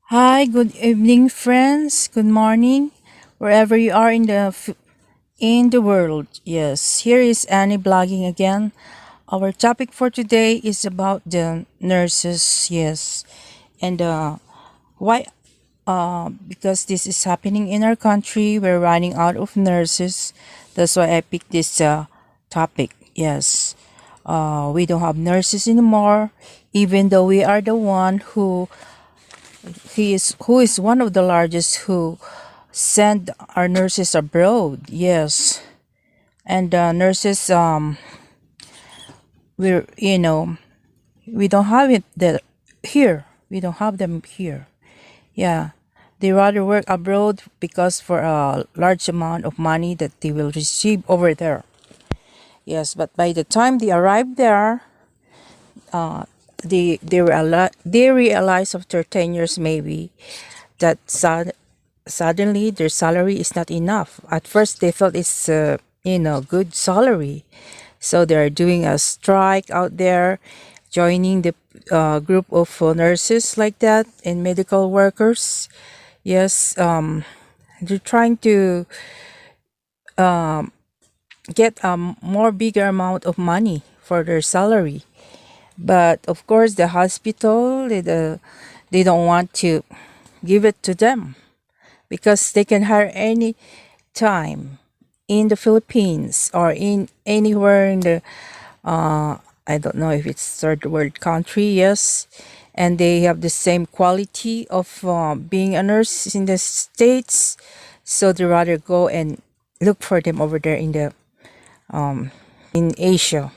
Hi, good evening, friends. Good morning, wherever you are in the world. Yes, here is Annie blogging again. Our topic for today is about the nurses. Yes, and why? Because this is happening in our country. We're running out of nurses. That's why I picked this topic. Yes, we don't have nurses anymore, even though we are the one who is one of the largest who send our nurses abroad. Yes, and nurses we're we don't have it there here. We don't have them here. Yeah, they rather work abroad because for a large amount of money that they will receive over there. Yes, but by the time they arrive there, they realize after 10 years maybe that suddenly their salary is not enough. At first, they thought it's good salary, so they're doing a strike out there, joining the group of nurses like that and medical workers. Yes, they're trying to get a more bigger amount of money for their salary. But of course, the hospital they don't want to give it to them because they can hire any time in the Philippines or in anywhere in the I don't know if it's third world country, yes, and they have the same quality of being a nurse in the states, so they rather go and look for them over there in the in Asia,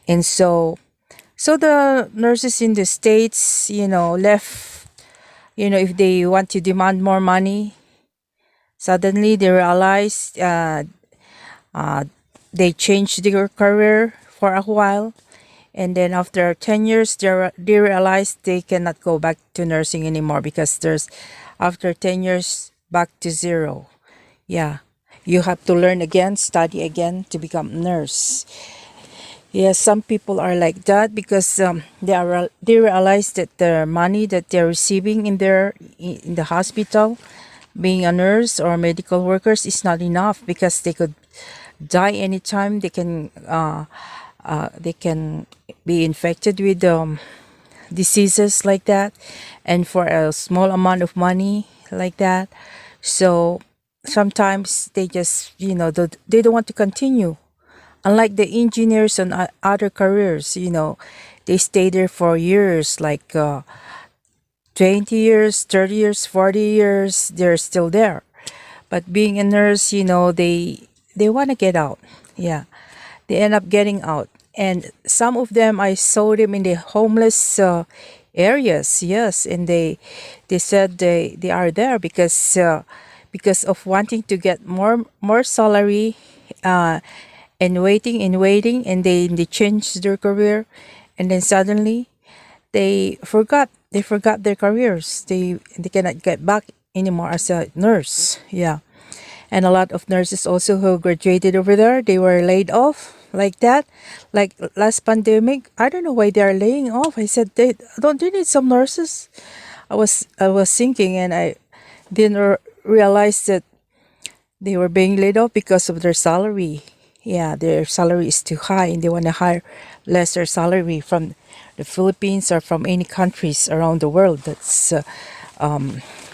and so the nurses in the states, left. If they want to demand more money, suddenly they realize they changed their career for a while, and then after 10 years they realize they cannot go back to nursing anymore because there's after 10 years back to zero. Yeah, you have to learn again, study again to become a nurse. Yes, some people are like that because they realize that the money that they're receiving in the hospital, being a nurse or medical workers, is not enough because they could die anytime. They can be infected with diseases like that, and for a small amount of money like that. So sometimes they just they don't want to continue. Unlike the engineers and other careers, they stay there for years, like 20 years, 30 years, 40 years, they're still there. But being a nurse, they want to get out. Yeah, they end up getting out, and some of them I saw them in the homeless areas. Yes, and they said they are there because of wanting to get more salary, and waiting, and they changed their career, and then suddenly they forgot their careers. They cannot get back anymore as a nurse. Yeah, and a lot of nurses also who graduated over there, they were laid off like that, like last pandemic. I don't know why they are laying off. I said, don't they need some nurses? I was thinking, and I didn't realize that they were being laid off because of their salary. Yeah, their salary is too high and they want to hire lesser salary from the Philippines or from any countries around the world. That's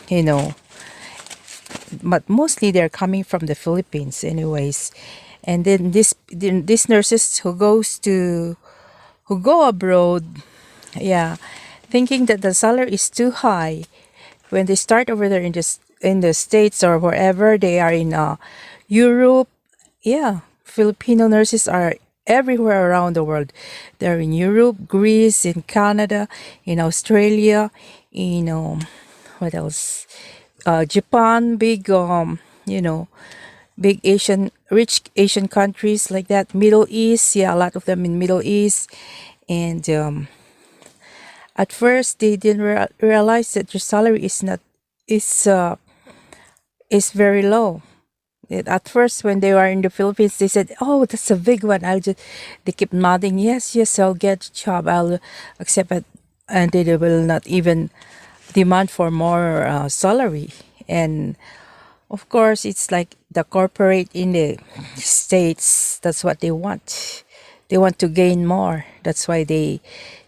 you know but mostly they're coming from the Philippines anyways. And then these nurses who go abroad, yeah, thinking that the salary is too high when they start over there in the States or wherever they are in Europe. Yeah, Filipino nurses are everywhere around the world. They're in Europe, Greece, in Canada, in Australia, in what else? Japan, big rich Asian countries like that. Middle East, yeah, a lot of them in Middle East. And at first, they didn't realize that their salary is uh, is very low. At first, when they were in the Philippines, they said, "Oh, that's a big one." They keep nodding, "Yes, yes, I'll get a job. I'll accept it," and they will not even demand for more salary. And of course, it's like the corporate in the states, that's what they want. They want to gain more. That's why they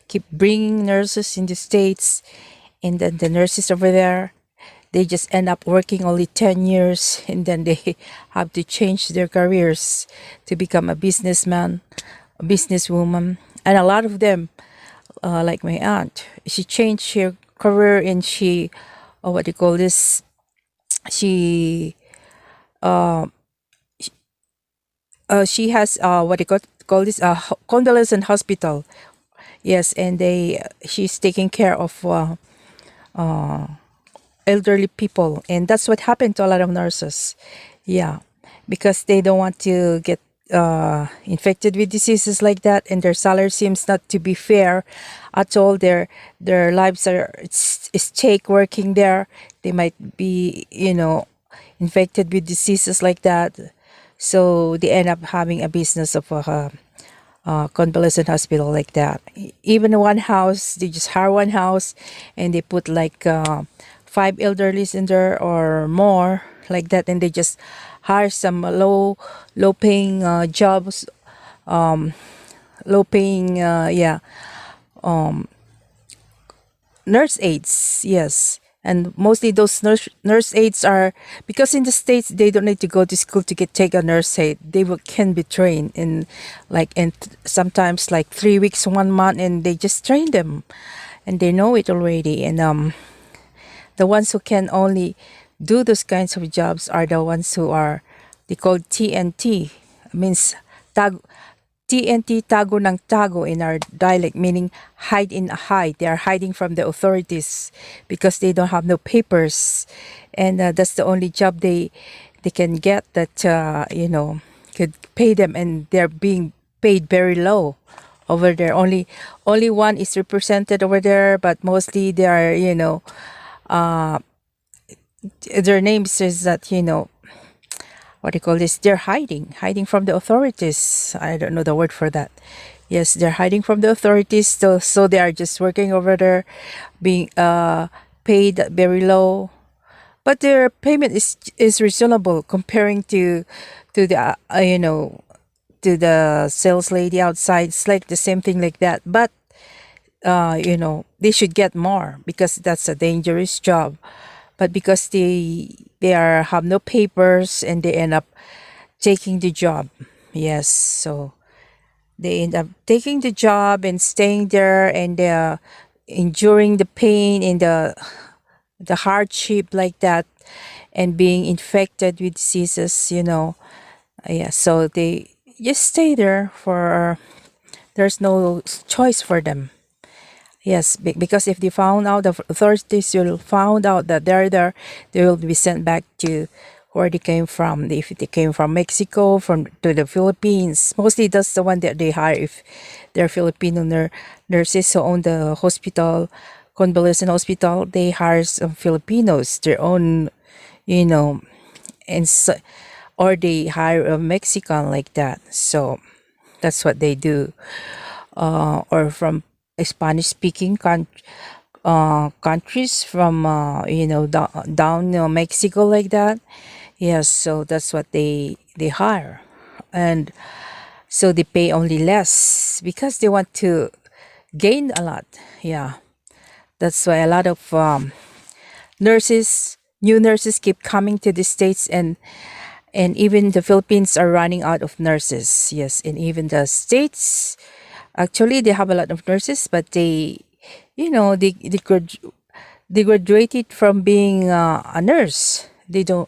keep bringing nurses in the states. And then the nurses over there, they just end up working only 10 years, and then they have to change their careers to become a businessman, a businesswoman. And a lot of them, like my aunt, she changed her career, and she, what do you call this? She she has what do you call this, convalescent hospital. Yes, and she's taking care of elderly people, and that's what happened to a lot of nurses. Yeah, because they don't want to get infected with diseases like that, and their salary seems not to be fair at all. Their lives are it's stake working there. They might be, infected with diseases like that, so they end up having a business of a convalescent hospital like that. Even one house, they just hire one house, and they put like five elderlies in there or more like that, and they just hire some low paying jobs, low paying nurse aides. Yes, and mostly those nurse aides are, because in the states they don't need to go to school to take a nurse aide. They can be trained in like, and sometimes like 3 weeks, 1 month, and they just train them, and they know it already. And the ones who can only do those kinds of jobs are the ones who are, they call TNT, means tag, TNT, tago ng tago in our dialect, meaning hide in a hide. They are hiding from the authorities because they don't have no papers, and that's the only job they can get that could pay them, and they're being paid very low over there. Only one is represented over there, but mostly they are, their name says that, what do you call this? They're hiding from the authorities. I don't know the word for that. Yes, they're hiding from the authorities. So they are just working over there, being paid very low, but their payment is reasonable comparing to the to the sales lady outside. It's like the same thing like that, but they should get more because that's a dangerous job. But because they are have no papers, and they end up taking the job. Yes, so they end up taking the job and staying there, and enduring the pain and the hardship like that, and being infected with diseases. Yeah, so they just stay there for, there's no choice for them. Yes, because if they found out, the authorities will found out that they're there, they will be sent back to where they came from. If they came from Mexico, from to the Philippines, mostly that's the one that they hire if they're Filipino nurses who own the hospital, convalescent hospital. They hire some Filipinos, their own, and so, or they hire a Mexican like that. So that's what they do, or from Spanish speaking countries, from down Mexico like that. Yes, so that's what they hire, and so they pay only less because they want to gain a lot. Yeah, that's why a lot of new nurses keep coming to the states, and even the Philippines are running out of nurses. Yes, and even the states, actually, they have a lot of nurses, but they graduated from being a nurse. They don't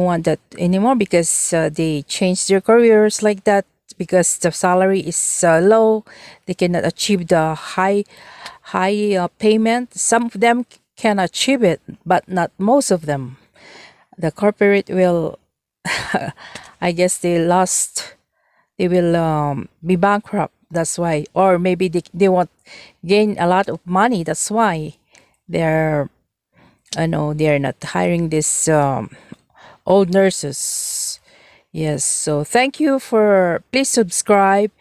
want that anymore because they changed their careers like that, because the salary is low. They cannot achieve the high payment. Some of them can achieve it, but not most of them. The corporate will, I guess they will be bankrupt. That's why, or maybe they want gain a lot of money. That's why they're, I know, they're not hiring this old nurses. Yes, so thank you for, please subscribe.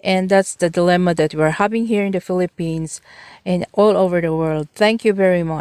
And that's the dilemma that we're having here in the Philippines and all over the world. Thank you very much.